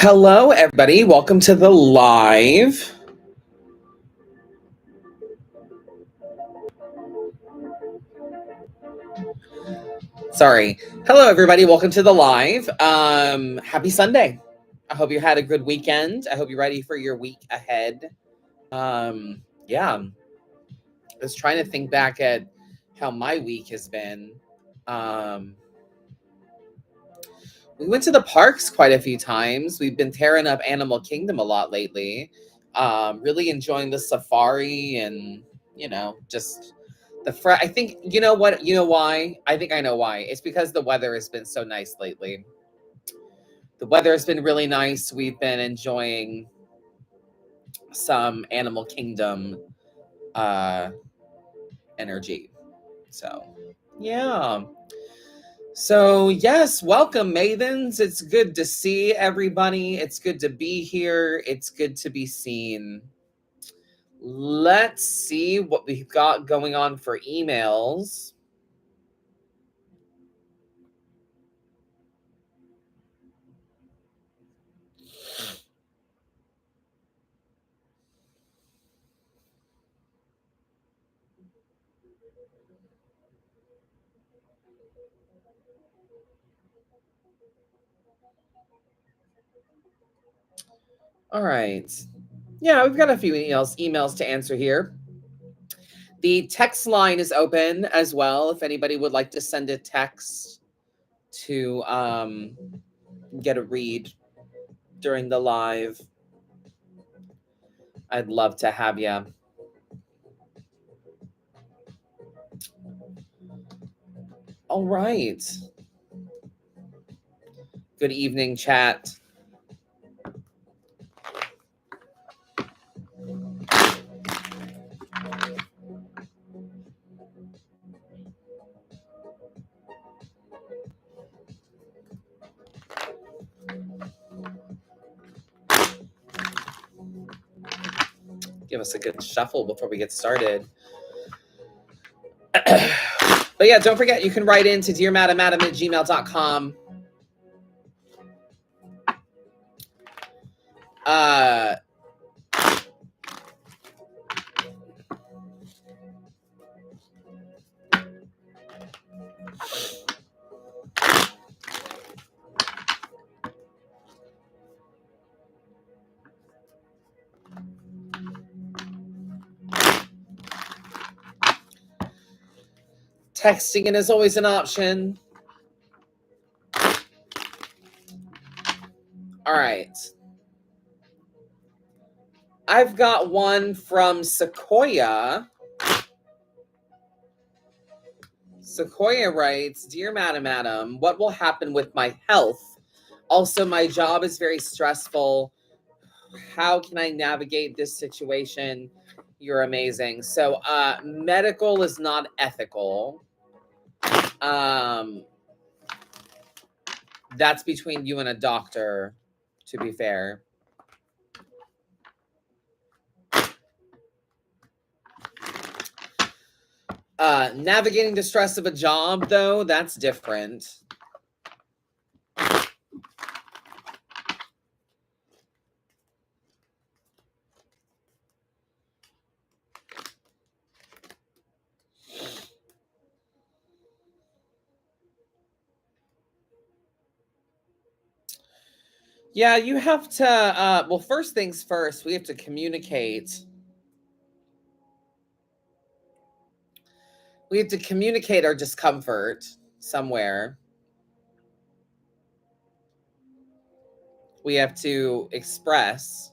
Hello, everybody. Welcome to the live. Sorry. Hello, everybody. Welcome to the live. Happy Sunday. I hope you had a good weekend. I hope you're ready for your week ahead. Yeah. I was trying to think back at how my week has been. We went to the parks quite a few times. We've been tearing up Animal Kingdom a lot lately. Really enjoying the safari and, just I think, you know what? You know why? I think I know why. It's because the weather has been so nice lately. The weather has been really nice. We've been enjoying some Animal Kingdom energy. So, yeah. So, yes, welcome, Maidens. It's good to see everybody. It's good to be here. It's good to be seen. Let's see what we've got going on for emails. All right. Yeah, we've got a few emails to answer here. The text line is open as well. If anybody would like to send a text to get a read during the live, I'd love to have you. All right. Good evening, chat. Give us a good shuffle before we get started. But yeah, don't forget, you can write in to dearmadamadam@gmail.com. Texting in is always an option. All right. I've got one from Sequoia. Sequoia writes, Dear Madam Adam, what will happen with my health? Also, my job is very stressful. How can I navigate this situation? You're amazing. So, medical is not ethical. That's between you and a doctor, to be fair. Navigating the stress of a job, though, that's different. Yeah, you have to, well, first things first, we have to communicate. We have to communicate our discomfort somewhere. We have to express.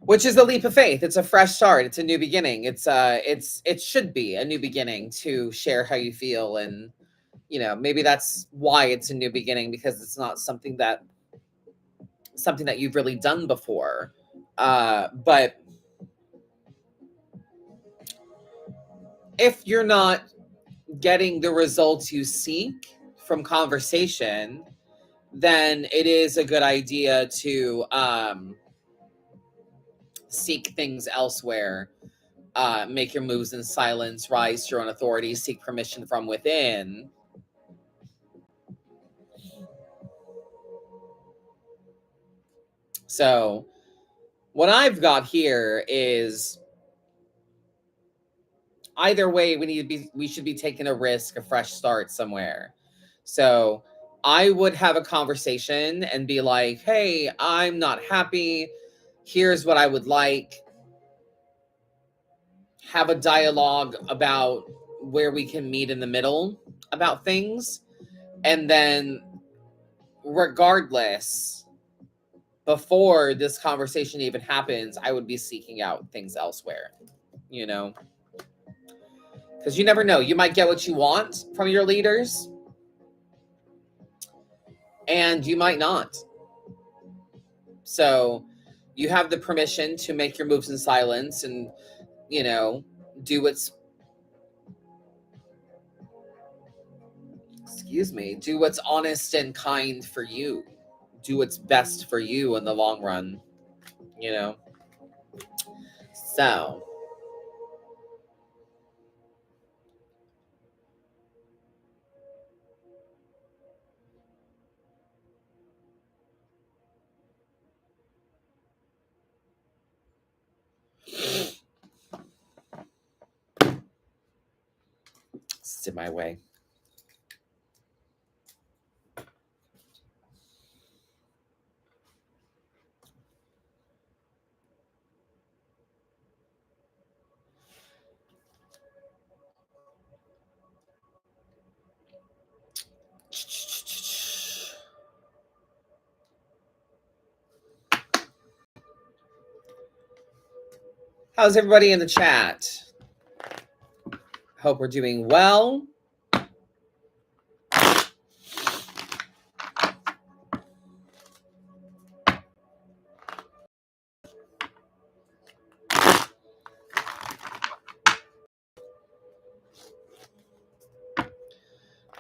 Which is a leap of faith. It's a fresh start. It's a new beginning. It should be a new beginning to share how you feel, and maybe that's why it's a new beginning, because it's not something that you've really done before. But if you're not getting the results you seek from conversation, then it is a good idea to seek things elsewhere. Make your moves in silence, rise to your own authority, seek permission from within. So what I've got here is either way, we should be taking a risk, a fresh start somewhere. So I would have a conversation and be like, hey, I'm not happy. Here's what I would like. Have a dialogue about where we can meet in the middle about things. And then, regardless, before this conversation even happens, I would be seeking out things elsewhere, you know? Because you never know. You might get what you want from your leaders, and you might not. So you have the permission to make your moves in silence and, do do what's honest and kind for you. Do what's best for you in the long run, you know? So, it's in my way. How's everybody in the chat? Hope we're doing well.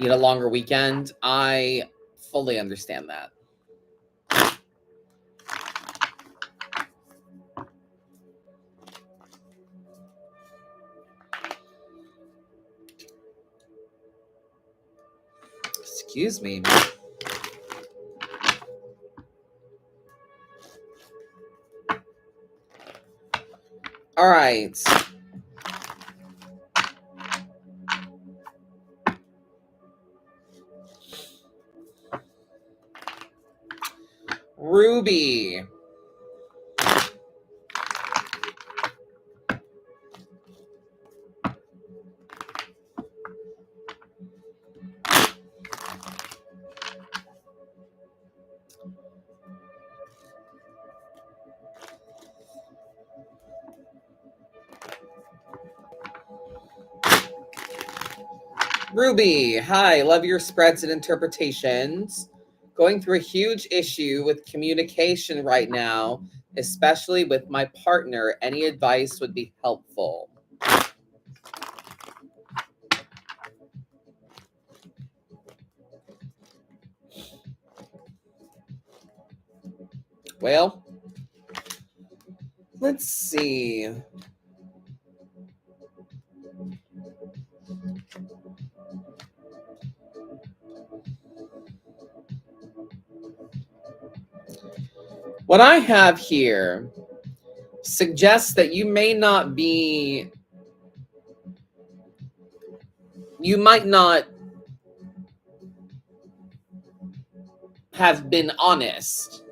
Need a longer weekend. I fully understand that. Excuse me. All right. Ruby. Ruby, hi, love your spreads and interpretations. Going through a huge issue with communication right now, especially with my partner. Any advice would be helpful. Well, let's see. What I have here suggests that you might not have been honest.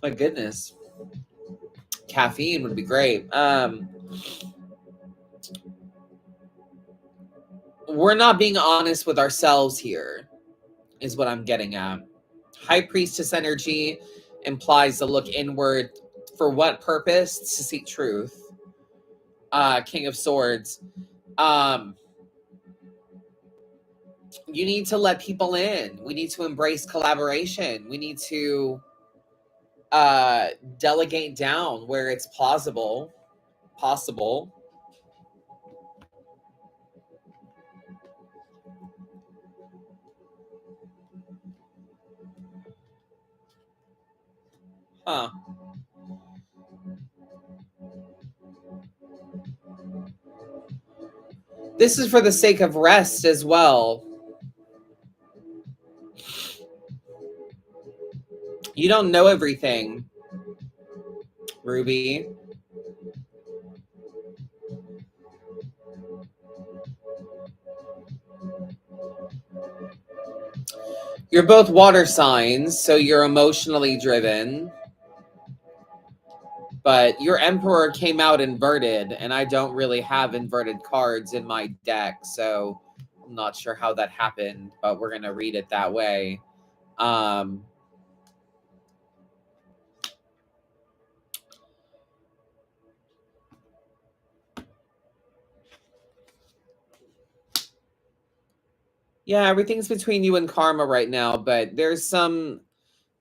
My goodness. Caffeine would be great. We're not being honest with ourselves here, is what I'm getting at. High Priestess energy implies to look inward. For what purpose? To seek truth. King of Swords. You need to let people in. We need to embrace collaboration. We need to delegate down where it's possible. Huh. This is for the sake of rest as well. You don't know everything, Ruby. You're both water signs, so you're emotionally driven. But your Emperor came out inverted, and I don't really have inverted cards in my deck, so I'm not sure how that happened, but we're going to read it that way. Yeah, everything's between you and karma right now, but there's some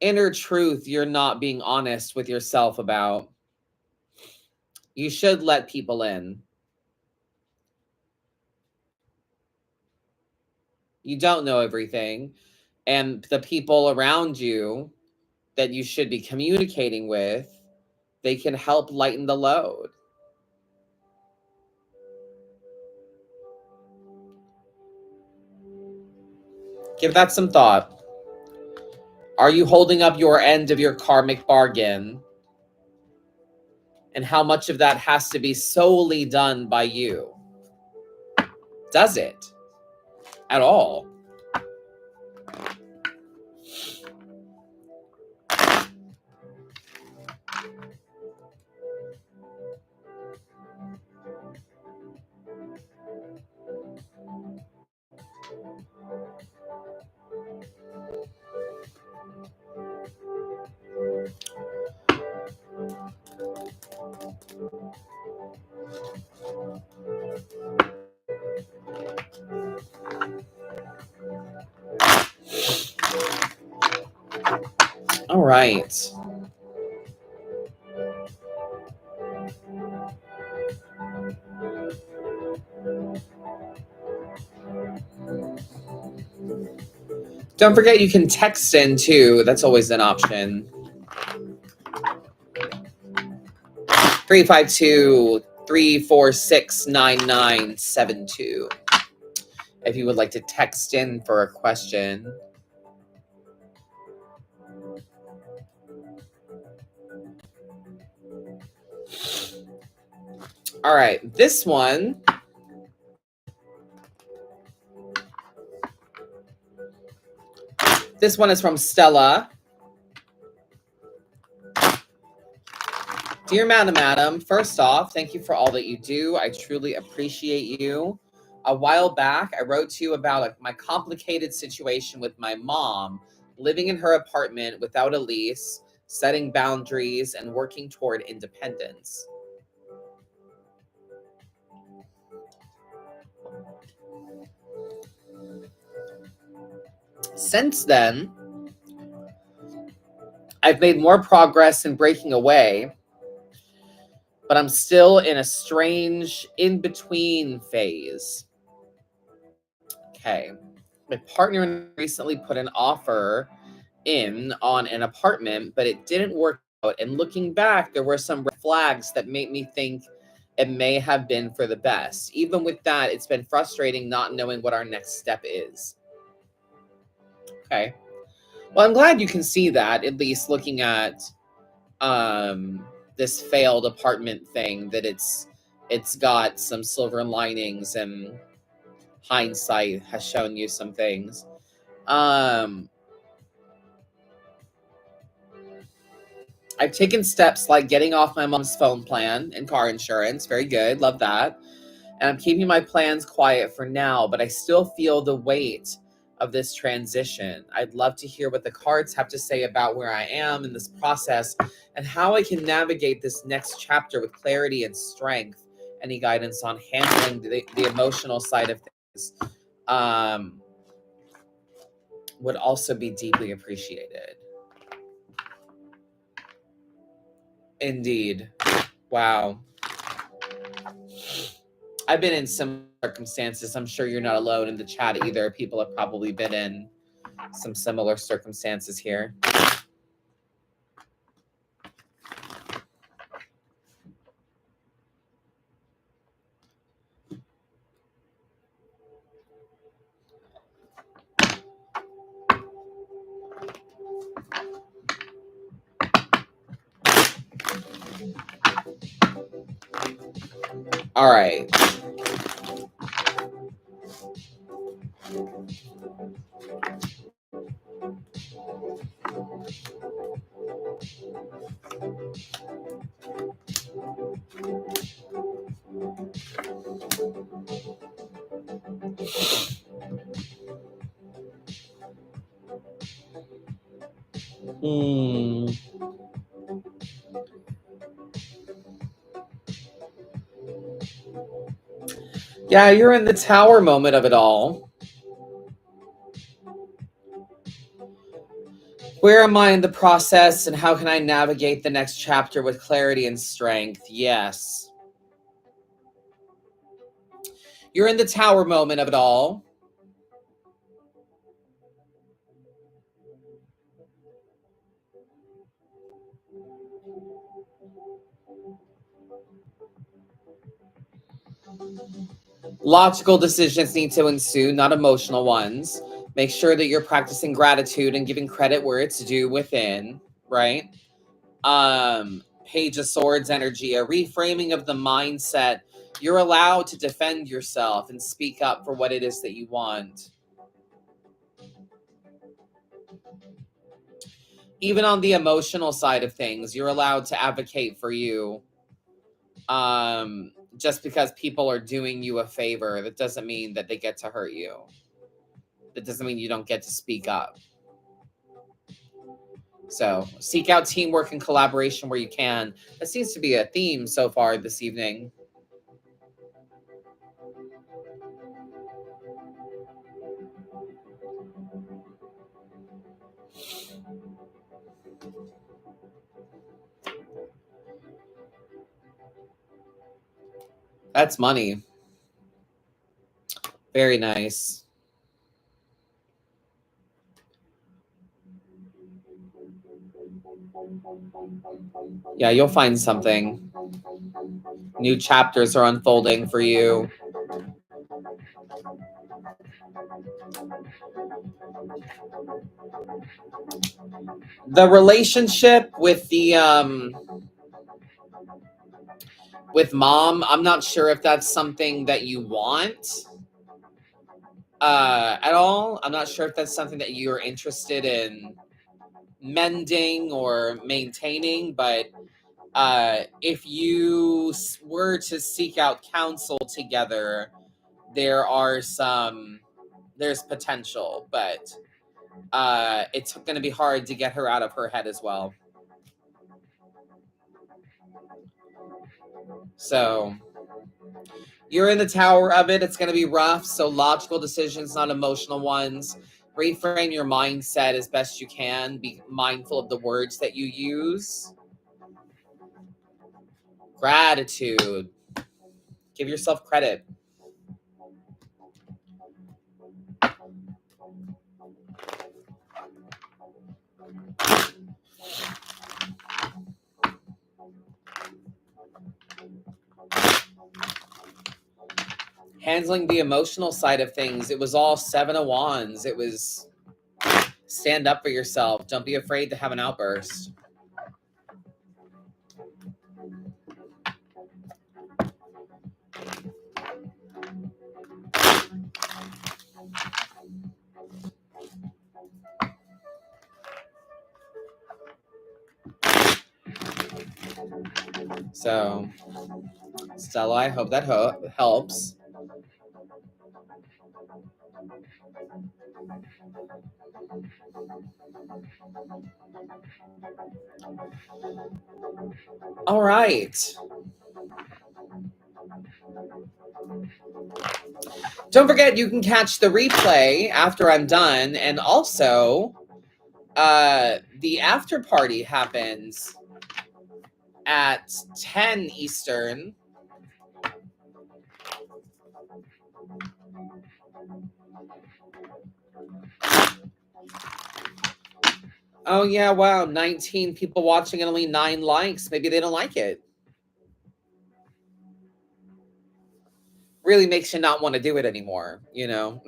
inner truth you're not being honest with yourself about. You should let people in. You don't know everything, and the people around you that you should be communicating with, they can help lighten the load. Give that some thought. Are you holding up your end of your karmic bargain? And how much of that has to be solely done by you? Does it at all? All right. Don't forget you can text in too. That's always an option. 352-346-9972. If you would like to text in for a question. All right, this one. This one is from Stella. Dear Madam, first off, thank you for all that you do. I truly appreciate you. A while back, I wrote to you about my complicated situation with my mom, living in her apartment without a lease, setting boundaries, and working toward independence. Since then, I've made more progress in breaking away, but I'm still in a strange in-between phase. Okay. My partner recently put an offer in on an apartment, but it didn't work out. And looking back, there were some red flags that made me think it may have been for the best. Even with that, it's been frustrating not knowing what our next step is. Okay. Well, I'm glad you can see that, at least looking at this failed apartment thing, that it's got some silver linings, and hindsight has shown you some things. I've taken steps like getting off my mom's phone plan and car insurance. Very good. Love that. And I'm keeping my plans quiet for now, but I still feel the weight of this transition. I'd love to hear what the cards have to say about where I am in this process and how I can navigate this next chapter with clarity and strength. Any guidance on handling the emotional side of things would also be deeply appreciated. Indeed. Wow. I've been in some circumstances. I'm sure you're not alone in the chat either. People have probably been in some similar circumstances here. All right. Yeah, you're in the tower moment of it all. Where am I in the process, and how can I navigate the next chapter with clarity and strength? Yes. You're in the tower moment of it all. Logical decisions need to ensue, not emotional ones. Make sure that you're practicing gratitude and giving credit where it's due within, right? Page of Swords energy, a reframing of the mindset. You're allowed to defend yourself and speak up for what it is that you want. Even on the emotional side of things, you're allowed to advocate for you. Just because people are doing you a favor, that doesn't mean that they get to hurt you. That doesn't mean you don't get to speak up. So seek out teamwork and collaboration where you can. That seems to be a theme so far this evening. That's money. Very nice. Yeah, you'll find something. New chapters are unfolding for you. The relationship with the with mom, I'm not sure if that's something that you want at all. I'm not sure if that's something that you're interested in mending or maintaining, but if you were to seek out counsel together, there's potential, but it's going to be hard to get her out of her head as well. So you're in the tower of it. It's going to be rough. So logical decisions, not emotional ones. Reframe your mindset as best you can. Be mindful of the words that you use. Gratitude. Give yourself credit. Handling the emotional side of things, it was all 7 of Wands. It was stand up for yourself. Don't be afraid to have an outburst. So, Stella, I hope that helps. All right. Don't forget, you can catch the replay after I'm done. And also, the after party happens at 10 Eastern. Oh, yeah, wow. 19 people watching and only 9 likes. Maybe they don't like it. Really makes you not want to do it anymore, you know?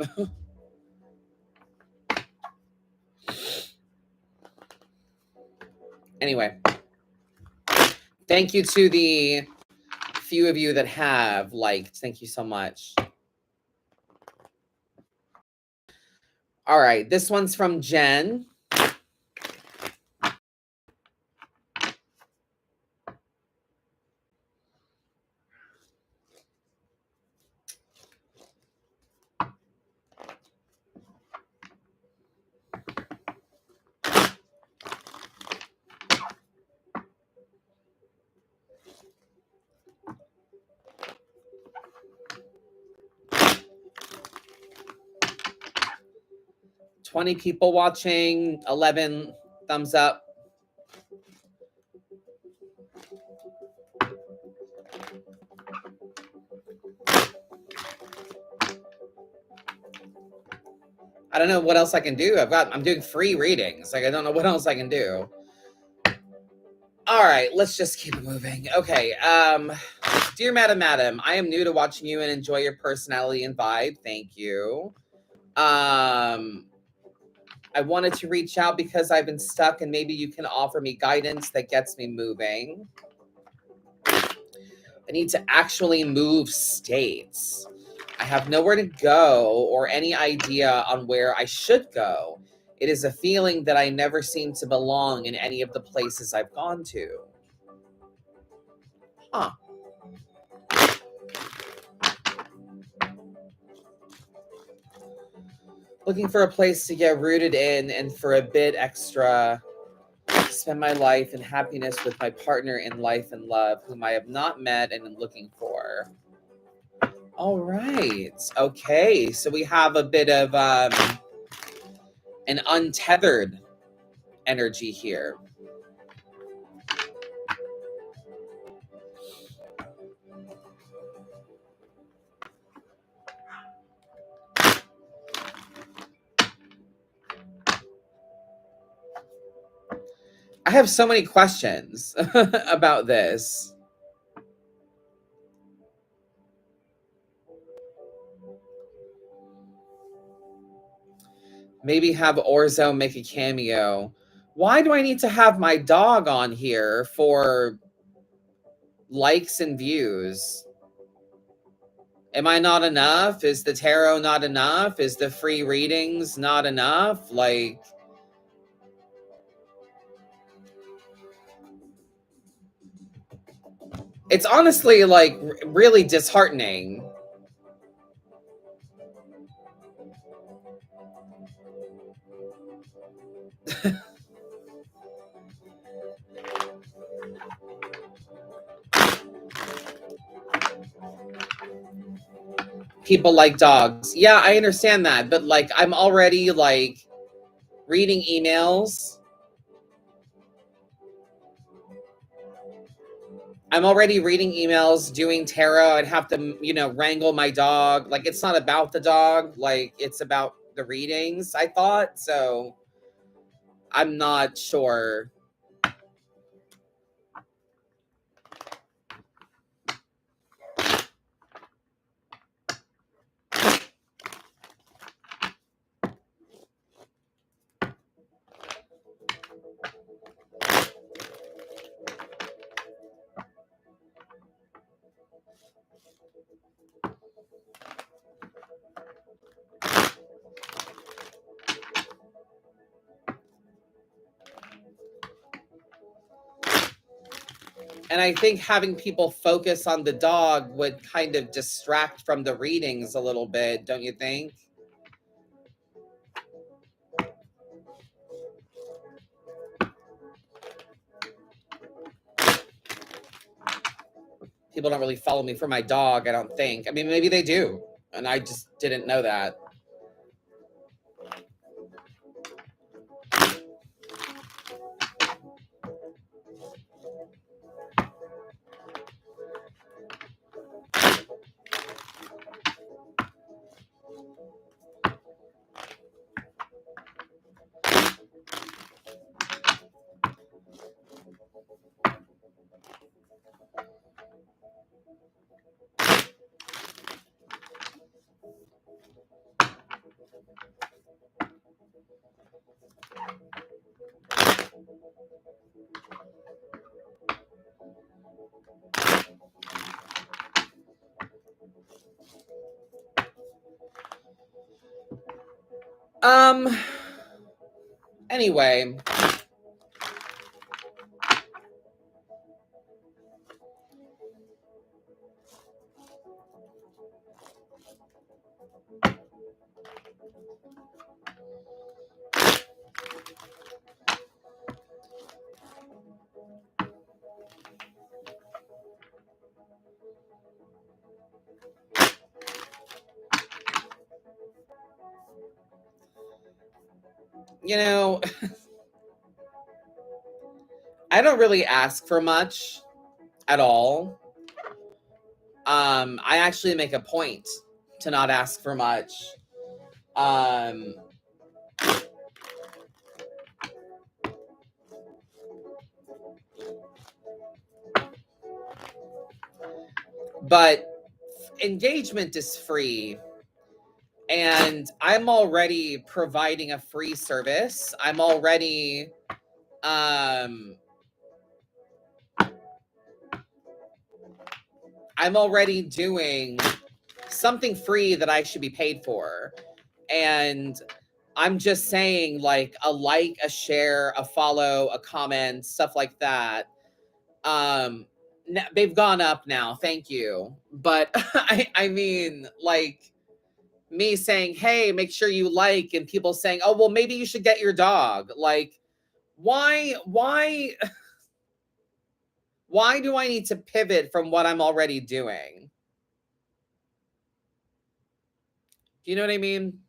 Anyway, thank you to the few of you that have liked. Thank you so much. All right, this one's from Jen. $20 people watching, 11 thumbs up. I don't know what else I can do. I'm doing free readings. Like, I don't know what else I can do. All right, let's just keep it moving. Okay. Dear Madam, I am new to watching you and enjoy your personality and vibe. Thank you. I wanted to reach out because I've been stuck and maybe you can offer me guidance that gets me moving. I need to actually move states. I have nowhere to go or any idea on where I should go. It is a feeling that I never seem to belong in any of the places I've gone to. Huh. Looking for a place to get rooted in and for a bit extra spend my life in happiness with my partner in life and love, whom I have not met and am looking for. All right. Okay. So we have a bit of an untethered energy here. I have so many questions about this. Maybe have Orzo make a cameo. Why do I need to have my dog on here for likes and views? Am I not enough? Is the tarot not enough? Is the free readings not enough? Like, it's honestly like really disheartening. People like dogs. Yeah, I understand that, but like I'm already like reading emails. I'm already reading emails, doing tarot. I'd have to, wrangle my dog. Like, it's not about the dog. Like, it's about the readings, I thought. So I'm not sure. And I think having people focus on the dog would kind of distract from the readings a little bit, don't you think? People don't really follow me for my dog, I don't think. I mean, maybe they do, and I just didn't know that. Um, anyway, you know, I don't really ask for much at all. I actually make a point to not ask for much. Um, but engagement is free, and I'm already providing a free service. Um I'm already doing something free that I should be paid for. And I'm just saying, like, a like, a share, a follow, a comment, stuff like that. Um they've gone up now, thank you. But I mean, like, me saying, "Hey, make sure you like," and people saying, "Oh, well, maybe you should get your dog." Like, why why do I need to pivot from what I'm already doing? Do you know what I mean?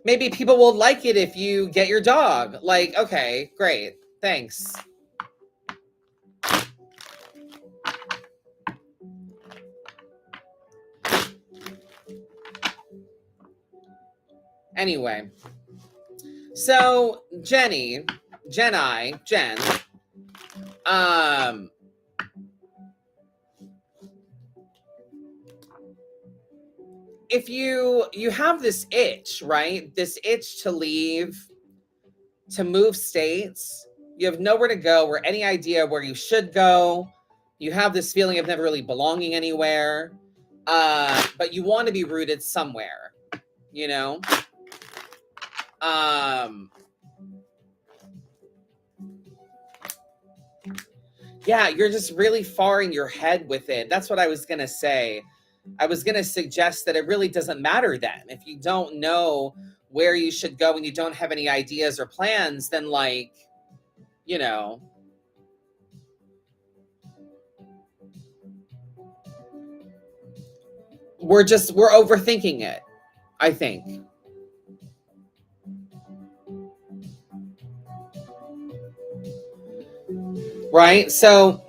Maybe people will like it if you get your dog. Like, okay, great. Thanks. Anyway, so Jen, um, if you have this itch, right? This itch to leave, to move states, you have nowhere to go or any idea where you should go. You have this feeling of never really belonging anywhere, but you want to be rooted somewhere, you know? Um, yeah, you're just really far in your head with it. That's what I was going to say. I was going to suggest that it really doesn't matter then. If you don't know where you should go and you don't have any ideas or plans, then, like, you know, we're overthinking it, I think. Right? So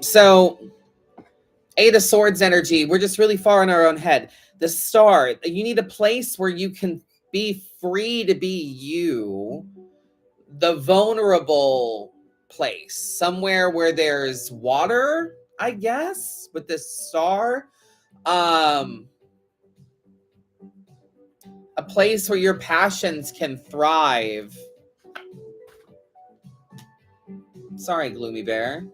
Eight of Swords energy, we're just really far in our own head. The Star, you need a place where you can be free to be you, the vulnerable place, somewhere where there's water, I guess, with this star. Um, a place where your passions can thrive. Sorry, Gloomy Bear.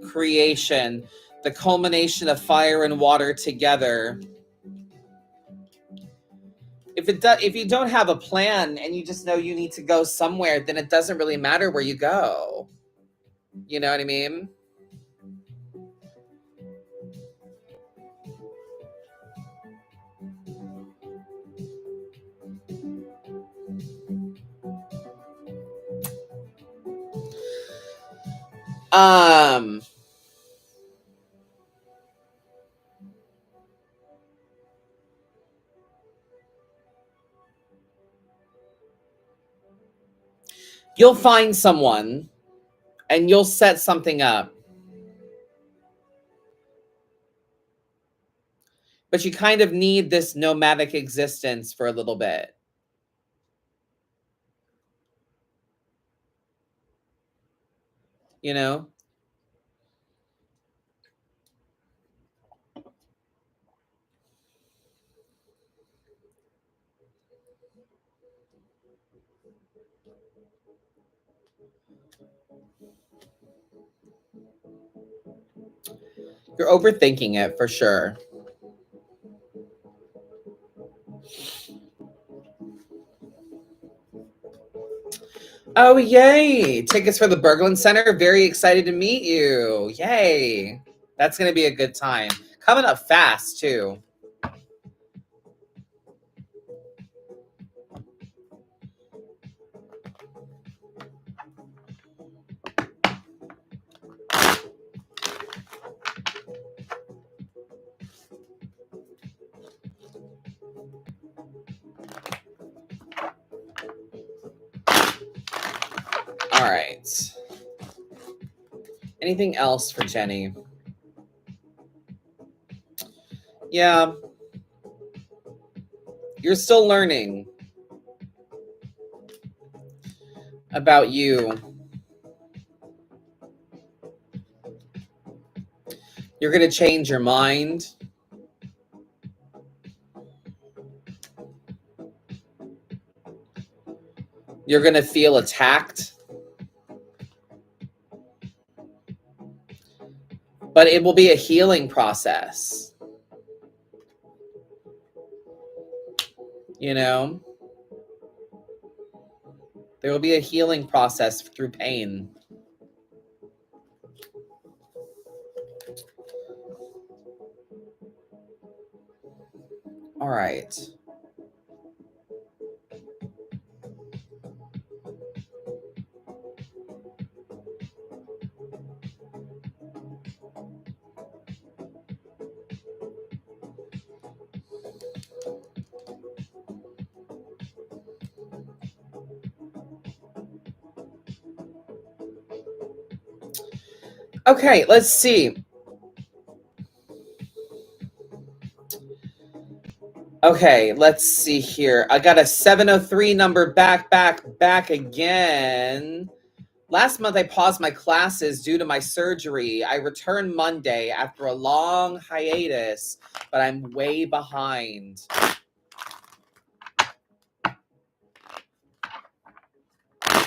Creation, the culmination of fire and water together. If you don't have a plan and you just know you need to go somewhere, then it doesn't really matter where you go. You know what I mean? Um you'll find someone and you'll set something up. But you kind of need this nomadic existence for a little bit. You know? You're overthinking it for sure. Oh, yay. Tickets for the Berglund Center. Very excited to meet you. Yay. That's going to be a good time. Coming up fast, too. All right. Anything else for Jenny? Yeah. You're still learning about you. You're going to change your mind. You're going to feel attacked. But it will be a healing process. You know? There will be a healing process through pain. All right. Okay, let's see. Okay, let's see here. I got a 703 number back again. Last month, I paused my classes due to my surgery. I returned Monday after a long hiatus, but I'm way behind.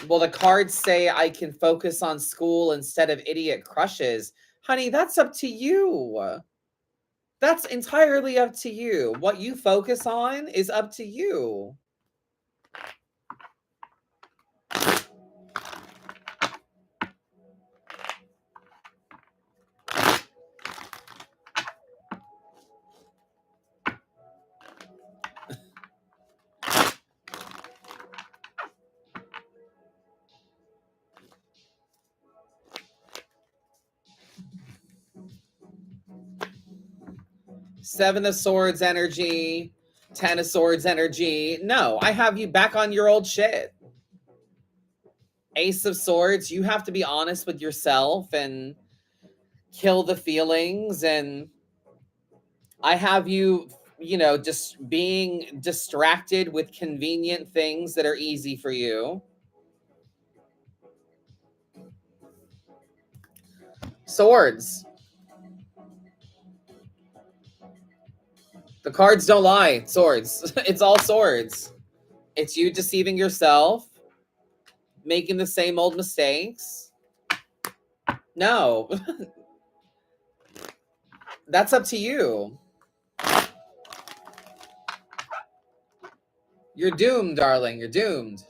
Well, the cards say I can focus on school instead of idiot crushes. Honey, that's up to you. That's entirely up to you. What you focus on is up to you. Seven of Swords energy, 10 of Swords energy. No, I have you back on your old shit. Ace of Swords, you have to be honest with yourself and kill the feelings. And I have you, just being distracted with convenient things that are easy for you. Swords. The cards don't lie. Swords. It's all swords. It's you deceiving yourself, making the same old mistakes. No. That's up to you. You're doomed, darling. You're doomed.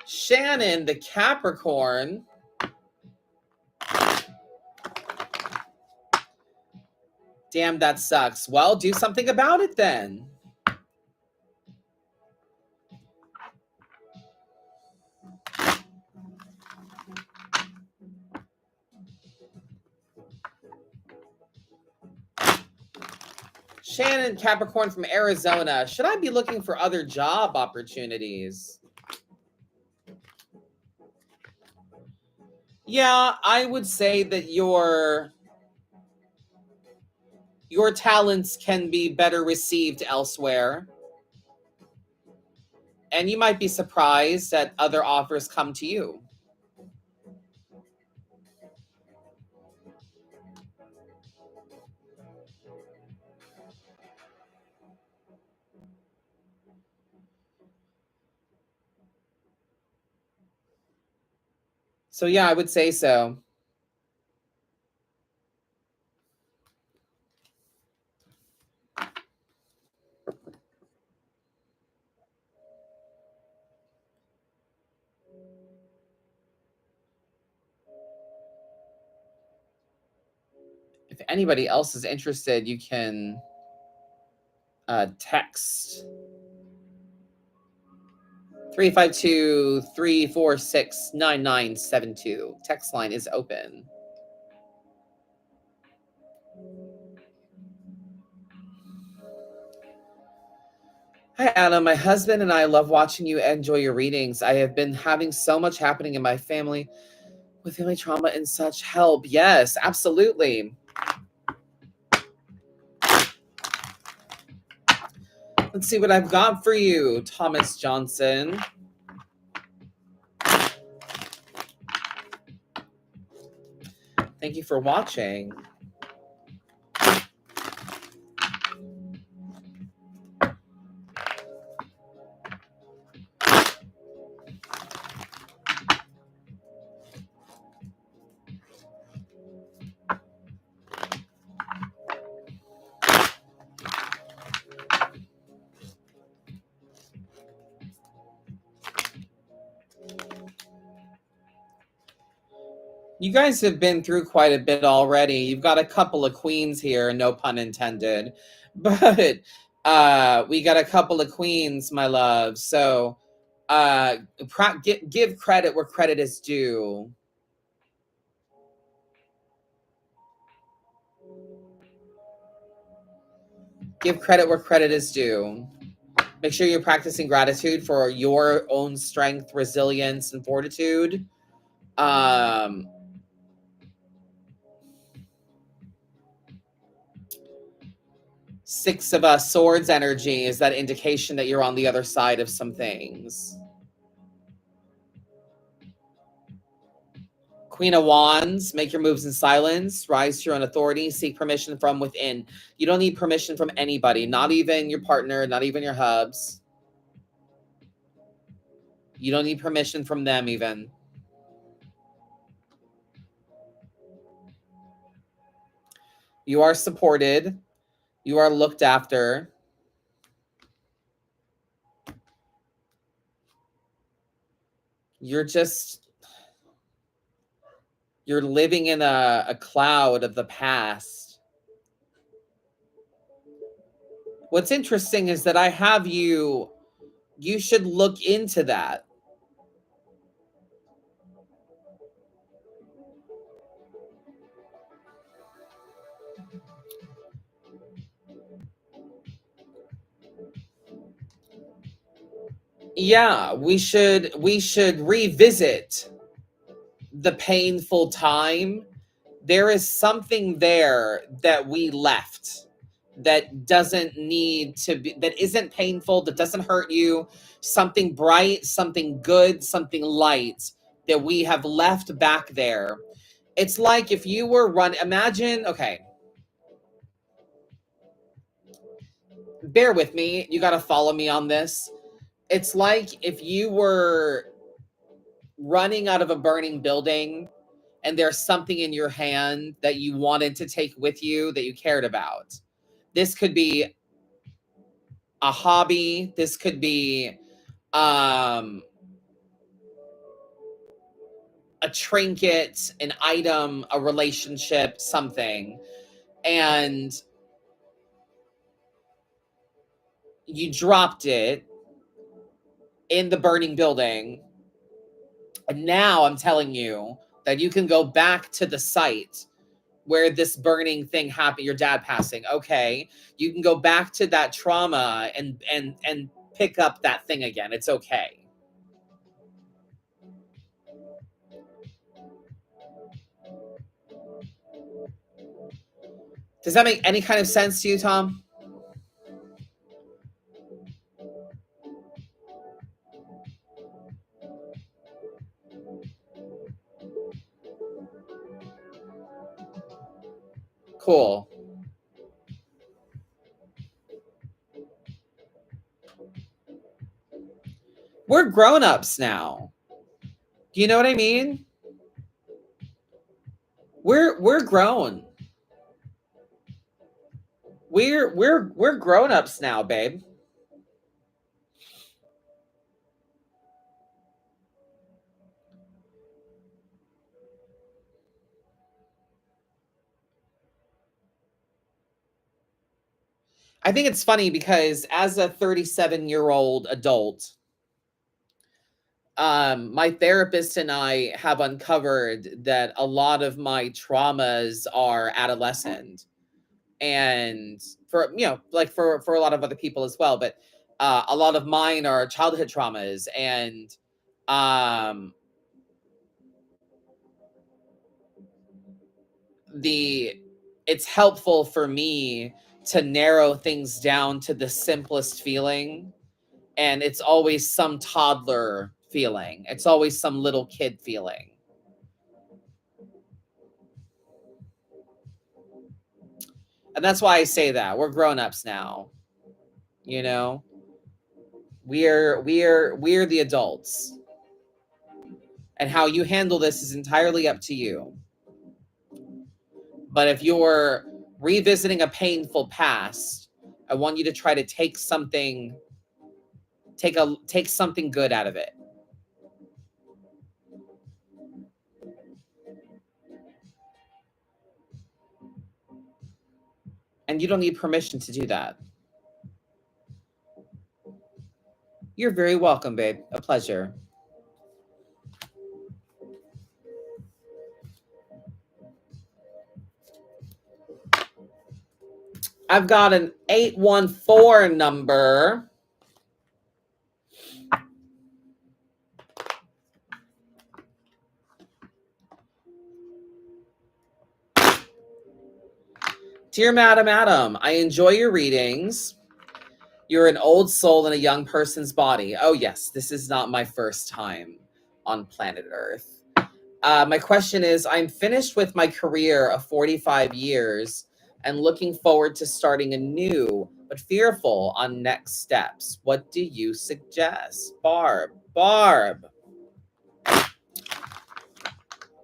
Shannon, the Capricorn. Damn, that sucks. Well, do something about it then. Shannon, Capricorn from Arizona. Should I be looking for other job opportunities? Yeah, I would say that your talents can be better received elsewhere. And you might be surprised that other offers come to you. So yeah, I would say so. If anybody else is interested, you can text 352-346-9972. Text line is open. Hi, Adam. My husband and I love watching you enjoy your readings. I have been having so much happening in my family with family trauma and such. Help. Yes, absolutely. Let's see what I've got for you, Thomas Johnson. Thank you for watching. You guys have been through quite a bit already. You've got a couple of queens here, no pun intended. But we got a couple of queens, my love. So give credit where credit is due. Give credit where credit is due. Make sure you're practicing gratitude for your own strength, resilience, and fortitude. Six of Swords energy is that indication that you're on the other side of some things. Queen of Wands, make your moves in silence, rise to your own authority, seek permission from within. You don't need permission from anybody, not even your partner, not even your hubs. You don't need permission from them even. You are supported. You are looked after. You're living in a cloud of the past. What's interesting is that I have you should look into that. Yeah, we should revisit the painful time. There is something there that we left that doesn't need to be, that isn't painful, that doesn't hurt you. Something bright, something good, something light that we have left back there. It's like if you were imagine, okay, bear with me. You got to follow me on this. It's like if you were running out of a burning building and there's something in your hand that you wanted to take with you that you cared about. This could be a hobby. This could be um, a trinket, an item, a relationship, something. And you dropped it in the burning building. And now I'm telling you that you can go back to the site where this burning thing happened, your dad passing. Okay, you can go back to that trauma and pick up that thing again. It's okay. Does that make any kind of sense to you, Tom? Cool. We're grown-ups now. Do you know what I mean? We're grown. We're grown-ups now, babe. I think it's funny because as a 37-year-old adult, my therapist and I have uncovered that a lot of my traumas are adolescent, and for like for a lot of other people as well, but a lot of mine are childhood traumas, and um the it's helpful for me to narrow things down to the simplest feeling, and it's always some toddler feeling. It's always some little kid feeling. And that's why I say that. We're grown-ups now, you know? We're the adults. And how you handle this is entirely up to you. But if you're revisiting a painful past, I want you to try to take something good out of it. And you don't need permission to do that. You're very welcome, babe. A pleasure. I've got an 814 number. Dear Madam Adam, I enjoy your readings. You're an old soul in a young person's body. Oh, yes, this is not my first time on planet Earth. My question is, I'm finished with my career of 45 years and looking forward to starting anew, but fearful on next steps. What do you suggest? Barb.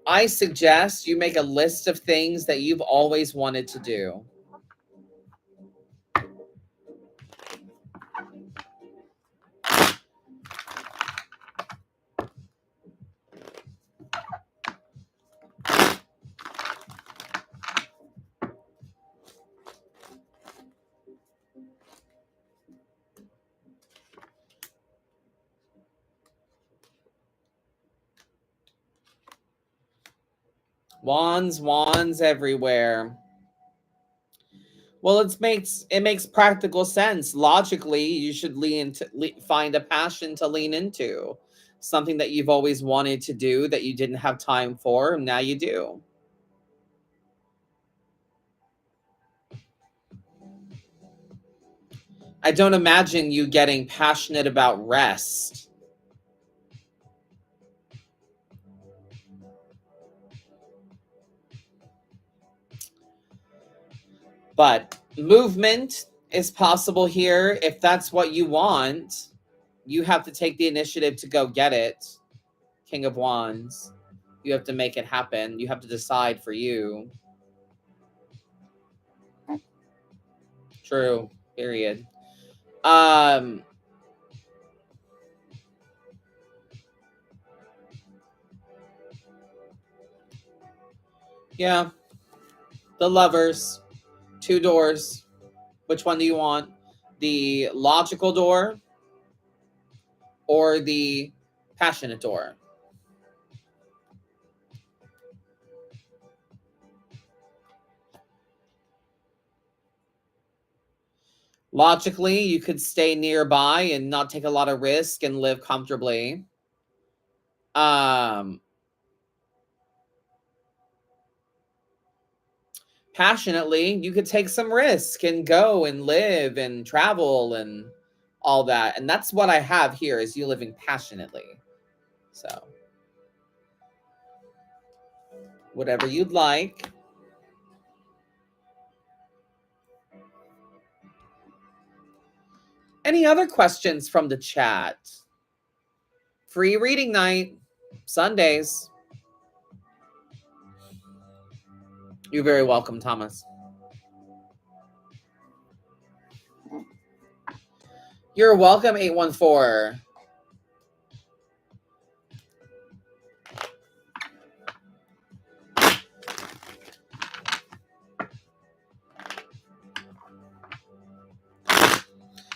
I suggest you make a list of things that you've always wanted to do. Wands everywhere. Well, it makes practical sense. Logically, you should find a passion to lean into, something that you've always wanted to do that you didn't have time for, and now you do. I don't imagine you getting passionate about rest. But movement is possible here. If that's what you want, you have to take the initiative to go get it. King of Wands. You have to make it happen. You have to decide for you. True. Period. Um yeah, the Lovers, two doors. Which one do you want? The logical door or the passionate door? Logically, you could stay nearby and not take a lot of risk and live comfortably. Um, Passionately, you could take some risk and go and live and travel and all that. And that's what I have here is you living passionately. So, whatever you'd like. Any other questions from the chat? Free reading night, Sundays. You're very welcome, Thomas. You're welcome, 814.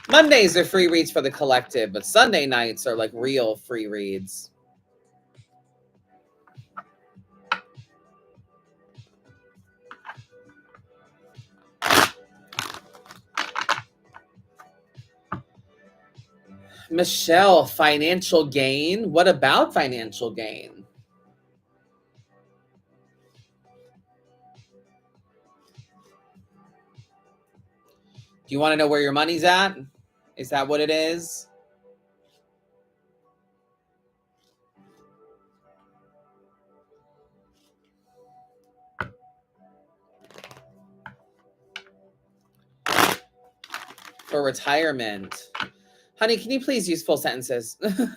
Mondays are free reads for the collective, but Sunday nights are like real free reads. Michelle, financial gain? What about financial gain? Do you want to know where your money's at? Is that what it is? For retirement. Honey, can you please use full sentences? If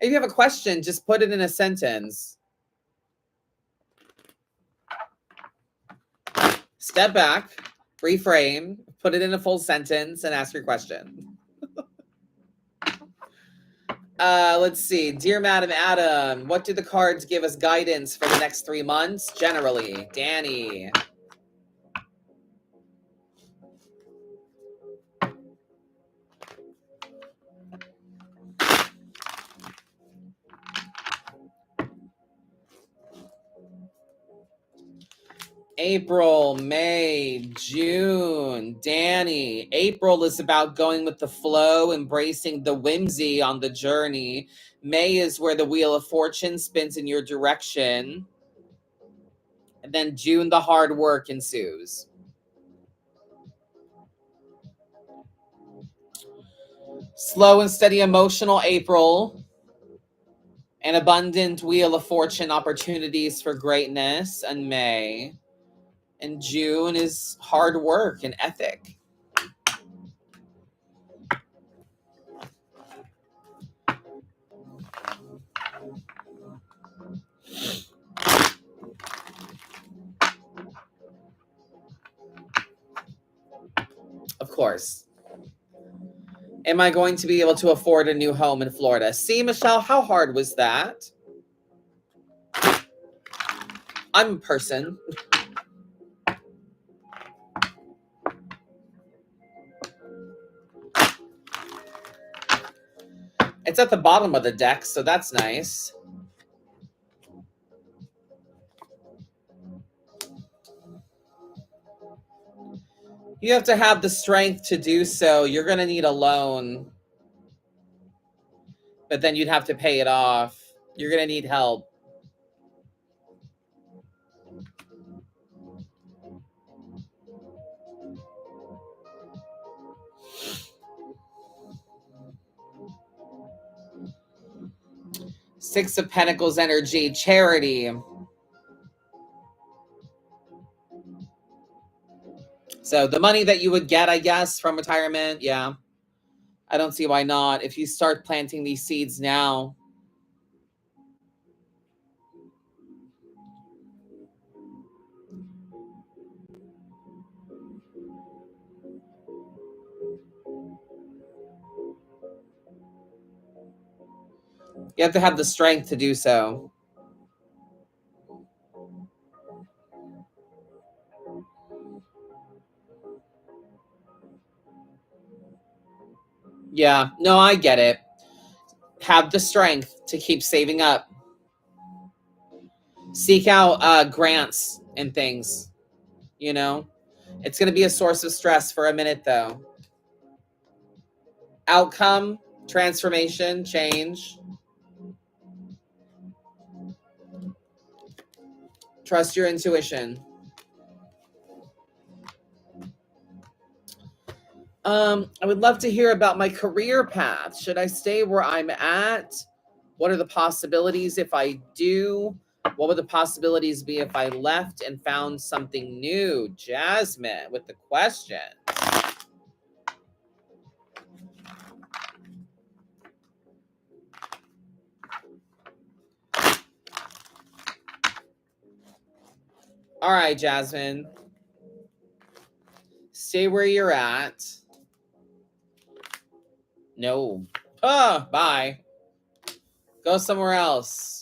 you have a question, just put it in a sentence. Step back, reframe, put it in a full sentence, and ask your question. Let's see. Dear Madam Adam, what do the cards give us guidance for the next 3 months? Generally, Danny. April, May, June, Danny. April is about going with the flow, embracing the whimsy on the journey. May is where the wheel of fortune spins in your direction. And then June, the hard work ensues. Slow and steady emotional April. An abundant wheel of fortune opportunities for greatness in May. And June is hard work and ethic. Of course. Am I going to be able to afford a new home in Florida? See, Michelle, how hard was that? I'm a person. It's at the bottom of the deck, so that's nice. You have to have the strength to do so. You're going to need a loan, but then you'd have to pay it off. You're going to need help. Six of Pentacles energy, charity. So the money that you would get, I guess, from retirement, yeah. I don't see why not. If you start planting these seeds now. You have to have the strength to do so. Yeah, no, I get it. Have the strength to keep saving up. Seek out grants and things, you know. It's going to be a source of stress for a minute, though. Outcome, transformation, change. Trust your intuition. I would love to hear about my career path. Should I stay where I'm at? What are the possibilities if I do? What would the possibilities be if I left and found something new? Jasmine with the question. All right, Jasmine. Stay where you're at. No. Bye. Go somewhere else.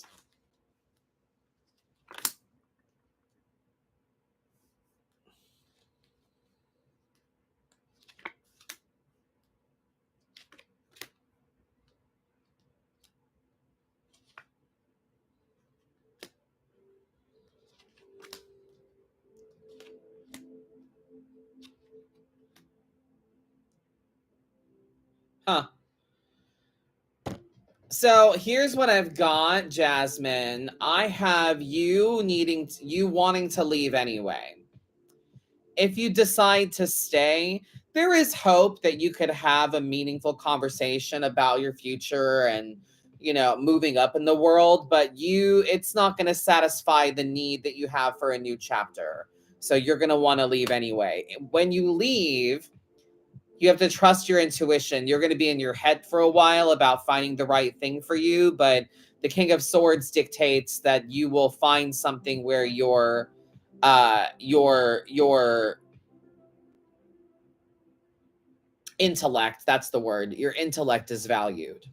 Huh. So here's what I've got, Jasmine. I have you wanting to leave anyway. If you decide to stay, there is hope that you could have a meaningful conversation about your future and, moving up in the world, but it's not going to satisfy the need that you have for a new chapter. So you're going to want to leave anyway. When you leave, you have to trust your intuition. You're going to be in your head for a while about finding the right thing for you, but the King of Swords dictates that you will find something where your intellect, that's the word, your intellect is valued.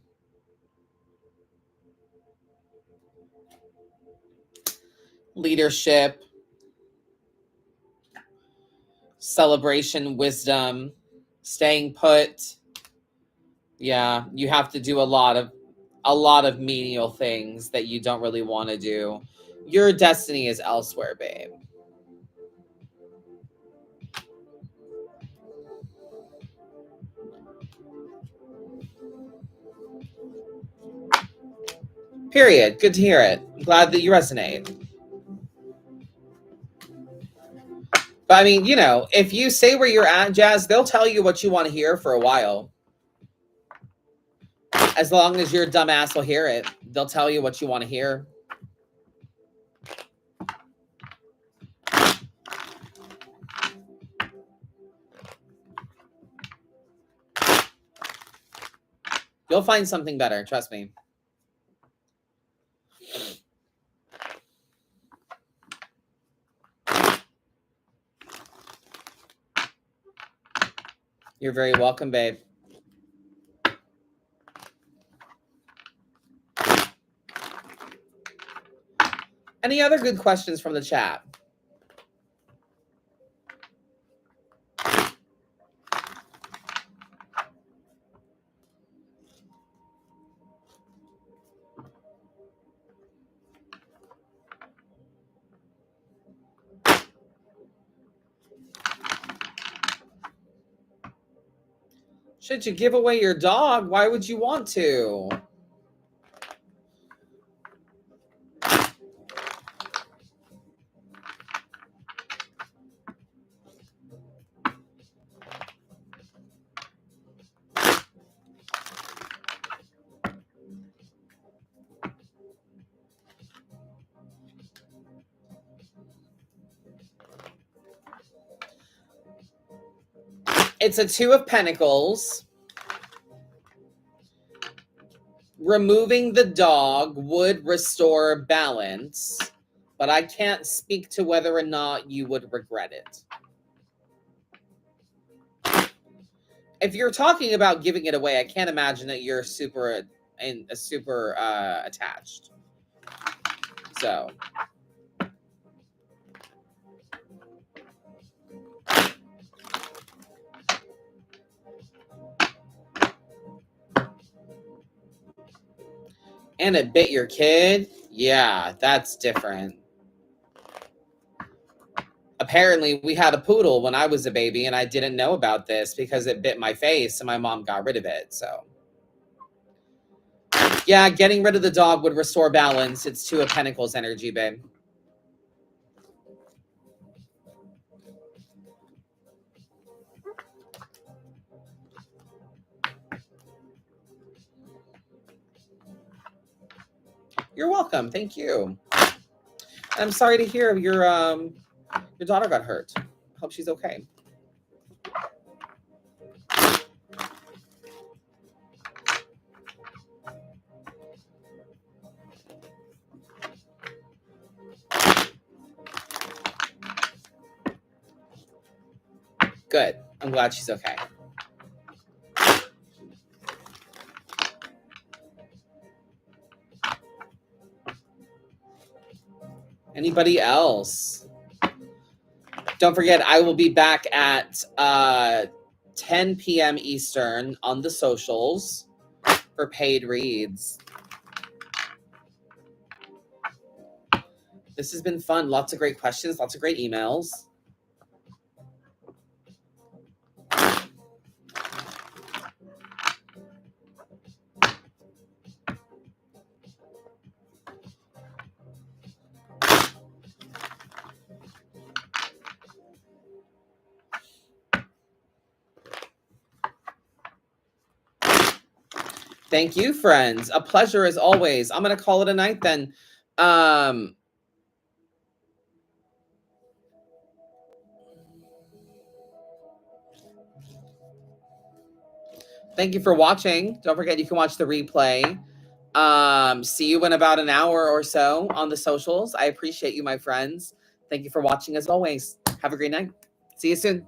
Leadership, celebration, wisdom, staying put. Yeah, you have to do a lot of menial things that you don't really want to do. Your destiny is elsewhere, babe. Period. Good to hear it. I'm glad that you resonate. But I mean, if you say where you're at, Jazz, they'll tell you what you want to hear for a while. As long as your dumbass will hear it, they'll tell you what you want to hear. You'll find something better, trust me. You're very welcome, babe. Any other good questions from the chat? Should you give away your dog? Why would you want to? It's a 2 of Pentacles. Removing the dog would restore balance, but I can't speak to whether or not you would regret it. If you're talking about giving it away, I can't imagine that you're super attached. So and it bit your kid? Yeah, that's different. Apparently, we had a poodle when I was a baby, and I didn't know about this because it bit my face, and my mom got rid of it. So, yeah, getting rid of the dog would restore balance. It's 2 of Pentacles energy, babe. You're welcome. Thank you. I'm sorry to hear your daughter got hurt. Hope she's okay. Good. I'm glad she's okay. Anybody else? Don't forget, I will be back at 10 p.m. Eastern on the socials for paid reads. This has been fun. Lots of great questions, lots of great emails. Thank you, friends. A pleasure as always. I'm going to call it a night then. Thank you for watching. Don't forget you can watch the replay. See you in about an hour or so on the socials. I appreciate you, my friends. Thank you for watching as always. Have a great night. See you soon.